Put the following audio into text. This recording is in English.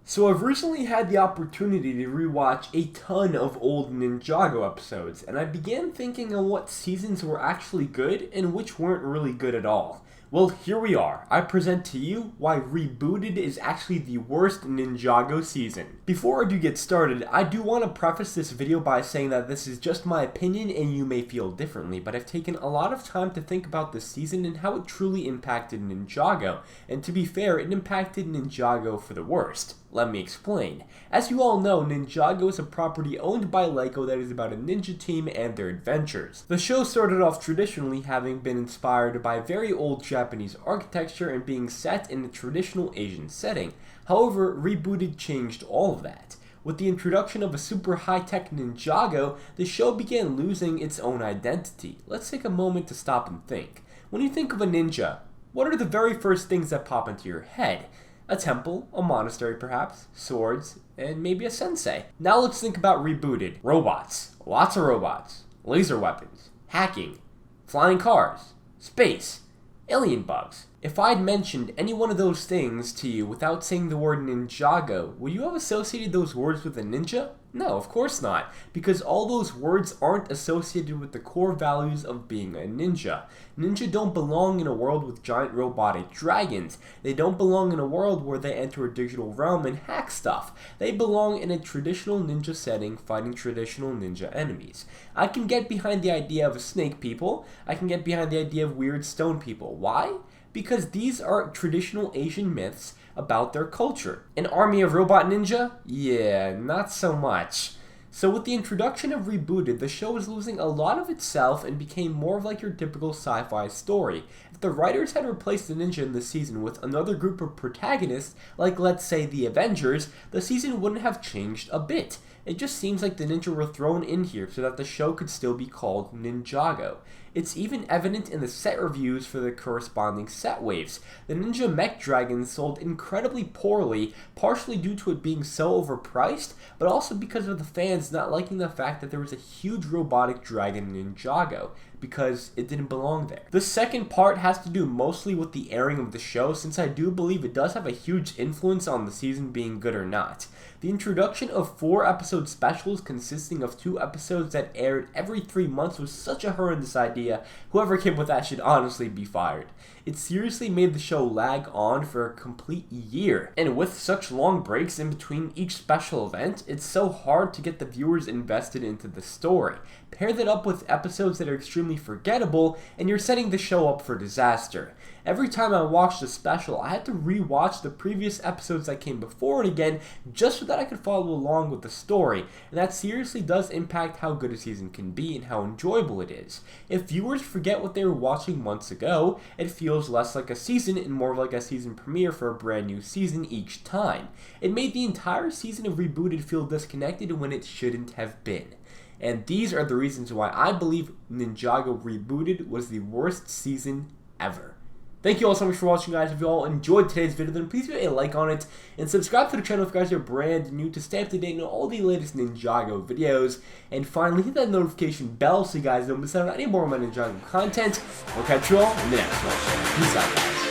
So I've recently had the opportunity to rewatch a ton of old Ninjago episodes, and I began thinking on what seasons were actually good and which weren't really good at all. Well, here we are. I present to you why Rebooted is actually the worst Ninjago season. Before I do get started, I do want to preface this video by saying that this is just my opinion and you may feel differently, but I've taken a lot of time to think about this season and how it truly impacted Ninjago, and to be fair, it impacted Ninjago for the worst. Let me explain. As you all know, Ninjago is a property owned by Lego that is about a ninja team and their adventures. The show started off traditionally having been inspired by very old Japanese architecture and being set in a traditional Asian setting. However, Rebooted changed all of that. With the introduction of a super high-tech Ninjago, the show began losing its own identity. Let's take a moment to stop and think. When you think of a ninja, what are the very first things that pop into your head? A temple, a monastery perhaps, swords, and maybe a sensei. Now let's think about Rebooted. Robots. Lots of robots. Laser weapons. Hacking. Flying cars. Space. Alien bugs. If I'd mentioned any one of those things to you without saying the word Ninjago, would you have associated those words with a ninja? No, of course not, because all those words aren't associated with the core values of being a ninja. Ninja don't belong in a world with giant robotic dragons. They don't belong in a world where they enter a digital realm and hack stuff. They belong in a traditional ninja setting fighting traditional ninja enemies. I can get behind the idea of a snake people. I can get behind the idea of weird stone people. Why? Because these are traditional Asian myths about their culture. An army of robot ninja? Yeah, not so much. So with the introduction of Rebooted, the show is losing a lot of itself and became more of like your typical sci-fi story. If the writers had replaced the ninja in this season with another group of protagonists, like let's say the Avengers, the season wouldn't have changed a bit. It just seems like the ninja were thrown in here so that the show could still be called Ninjago. It's even evident in the set reviews for the corresponding set waves. The Ninja Mech Dragon sold incredibly poorly, partially due to it being so overpriced, but also because of the fans not liking the fact that there was a huge robotic dragon in Ninjago, because it didn't belong there. The second part has to do mostly with the airing of the show, since I do believe it does have a huge influence on the season being good or not. The introduction of 4 episode specials consisting of 2 episodes that aired every 3 months was such a horrendous idea. Whoever came with that should honestly be fired. It seriously made the show lag on for a complete year. And with such long breaks in between each special event, it's so hard to get the viewers invested into the story. Pair that up with episodes that are extremely forgettable, and you're setting the show up for disaster. Every time I watched a special, I had to re-watch the previous episodes that came before it again, just so that I could follow along with the story, and that seriously does impact how good a season can be and how enjoyable it is. If viewers forget what they were watching months ago, it feels less like a season and more like a season premiere for a brand new season each time. It made the entire season of Rebooted feel disconnected when it shouldn't have been. And these are the reasons why I believe Ninjago Rebooted was the worst season ever. Thank you all so much for watching, guys. If you all enjoyed today's video, then please leave a like on it and subscribe to the channel if you guys are brand new to stay up to date on all the latest Ninjago videos. And finally, hit that notification bell so you guys don't miss out on any more of my Ninjago content. We'll catch you all in the next one. Peace out, guys.